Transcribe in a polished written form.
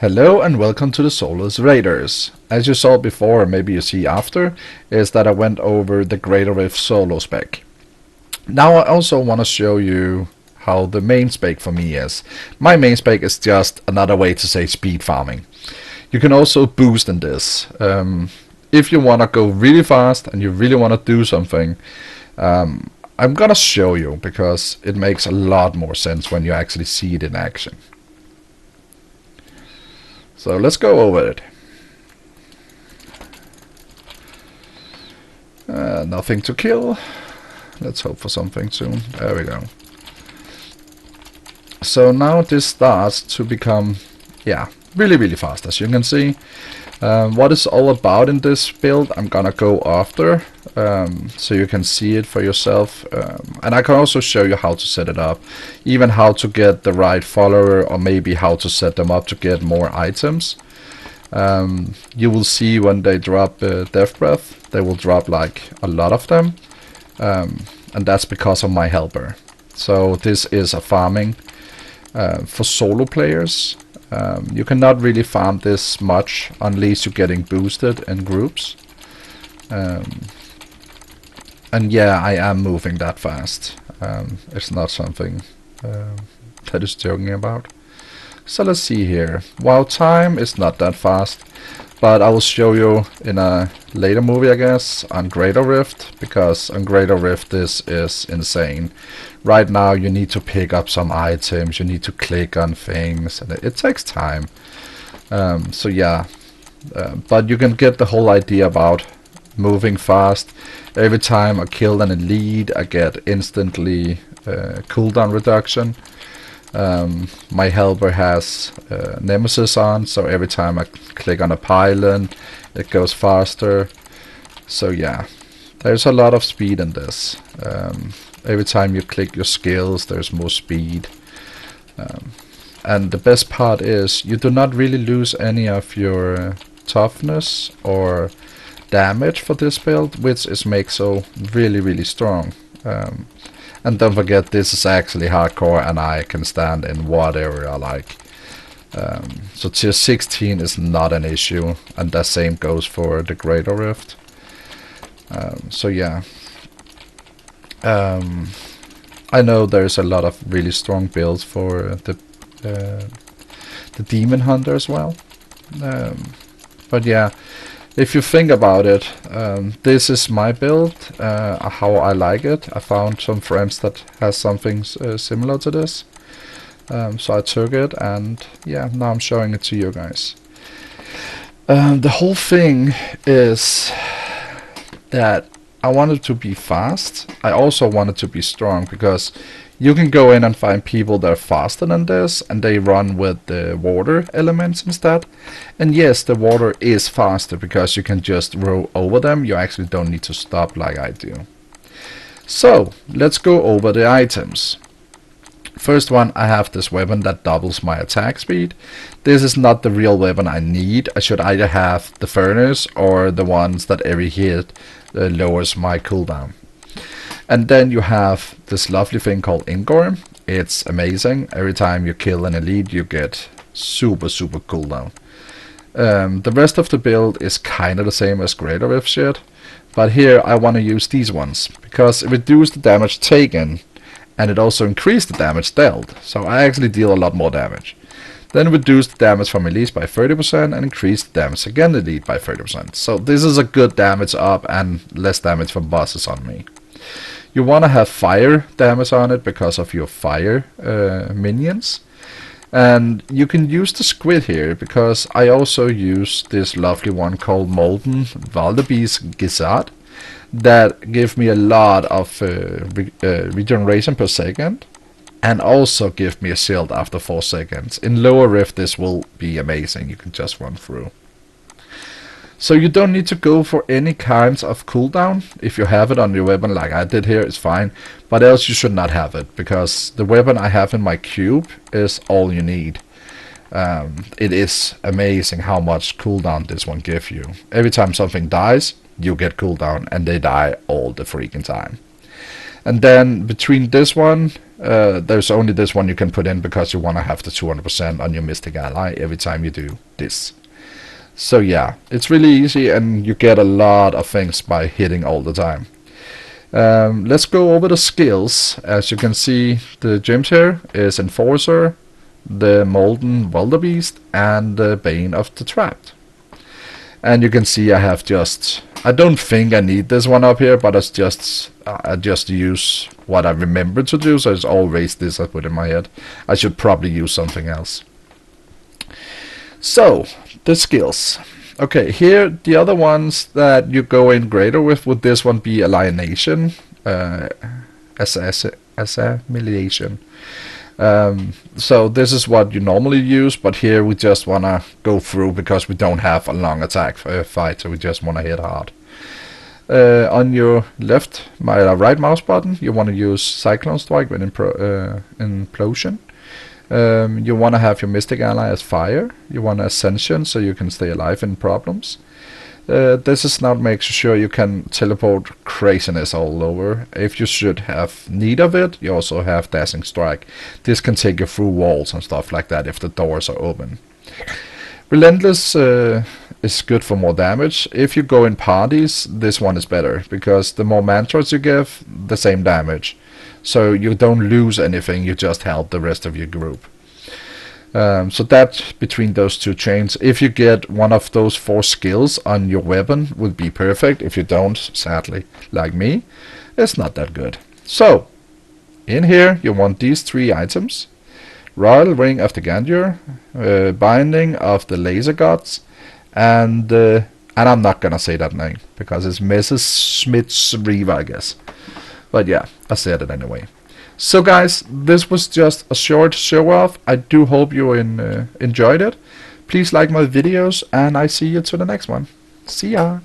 Hello and welcome to the Soulless Raiders. As you saw before, or maybe you see after, is that I went over the Greater Rift solo spec. Now I also want to show you how the main spec for me is. My main spec is just another way to say speed farming. You can also boost in this. If you want to go really fast and you really want to do something, I'm gonna show you because it makes a lot more sense when you actually see it in action. So let's go over it. Nothing to kill. Let's hope for something soon. There we go. So now this starts to become, really fast, as you can see. What it's all about in this build, I'm gonna go after, so you can see it for yourself. And I can also show you how to set it up, even how to get the right follower, or maybe how to set them up to get more items. You will see when they drop Death Breath, they will drop like a lot of them, and that's because of my helper. So this is a farming for solo players. You cannot really farm this much unless you're getting boosted in groups. And yeah, I am moving that fast. It's not something that is joking about. So let's see here. While time is not that fast, but I will show you in a later movie, I guess, on Greater Rift, because on Greater Rift this is insane. Right now you need to pick up some items, you need to click on things, and it takes time. So yeah, but you can get the whole idea about moving fast. Every time I kill an elite, I get instantly cooldown reduction. My helper has Nemesis on, so every time I click on a pylon it goes faster. So yeah, there's a lot of speed in this. Every time you click your skills there's more speed, and the best part is you do not really lose any of your toughness or damage for this build, which is makes so really strong. And don't forget, this is actually hardcore and I can stand in whatever I like. So tier 16 is not an issue, and the same goes for the Greater Rift. So yeah, I know there's a lot of really strong builds for the Demon Hunter as well. But yeah, if you think about it, this is my build, how I like it. I found some friends that has something similar to this, so I took it, and yeah, now I'm showing it to you guys. The whole thing is that I wanted to be fast. I also wanted to be strong, because you can go in and find people that are faster than this, and they run with the water elements instead. And yes, the water is faster because you can just row over them. You actually don't need to stop like I do. So let's go over the items. First one, I have this weapon that doubles my attack speed. This is not the real weapon I need. I should either have the furnace or the ones that every hit lowers my cooldown. And then you have this lovely thing called Ingorm. It's amazing. Every time you kill an elite you get super cooldown. The rest of the build is kinda the same as Greater Rift shit, but here I want to use these ones because it reduces the damage taken, and it also increased the damage dealt, so I actually deal a lot more damage. Then reduce the damage from elites by 30% and increase the damage again elite by 30%. So this is a good damage up and less damage from bosses on me. You want to have fire damage on it because of your fire minions. And you can use the squid here, because I also use this lovely one called Molten Valdebee's Gizzard that give me a lot of regeneration per second, and also give me a shield after 4 seconds. In lower rift this will be amazing, you can just run through. So you don't need to go for any kinds of cooldown. If you have it on your weapon like I did here, it's fine, but else you should not have it, because the weapon I have in my cube is all you need. It is amazing how much cooldown this one gives you. Every time something dies, you get cooldown, and they die all the freaking time. And then between this one, there's only this one you can put in because you want to have the 200% on your Mystic Ally every time you do this. So yeah, it's really easy, and you get a lot of things by hitting all the time. Let's go over the skills. As you can see, the gems here is Enforcer, the Molten Wildebeest, and the Bane of the Trapped. And you can see I have I don't think I need this one up here, but I just use what I remember to do, so it's always this I put in my head. I should probably use something else. So, the skills. Okay, here the other ones that you go in greater with, would this one be Alienation, Assimilation. So this is what you normally use, but here we just want to go through because we don't have a long attack fight, so we just want to hit hard. On your right mouse button, you want to use Cyclone Strike with Implosion. You want to have your Mystic Ally as fire. You want Ascension so you can stay alive in problems. This is now makes sure you can teleport craziness all over. If you should have need of it, you also have Dashing Strike. This can take you through walls and stuff like that if the doors are open. Relentless is good for more damage. If you go in parties, this one is better because the more mantras you give, the same damage. So you don't lose anything, you just help the rest of your group. So that between those two chains, if you get one of those 4 skills on your weapon, would be perfect. If you don't, sadly, like me, it's not that good. So in here you want these 3 items: Royal Ring of the Gandur, Binding of the Laser Gods, and I'm not gonna say that name because it's Mrs. Smith's Riva, I guess. But yeah, I said it anyway. So guys, this was just a short show off. I do hope you enjoyed it. Please like my videos, and I see you to the next one. See ya!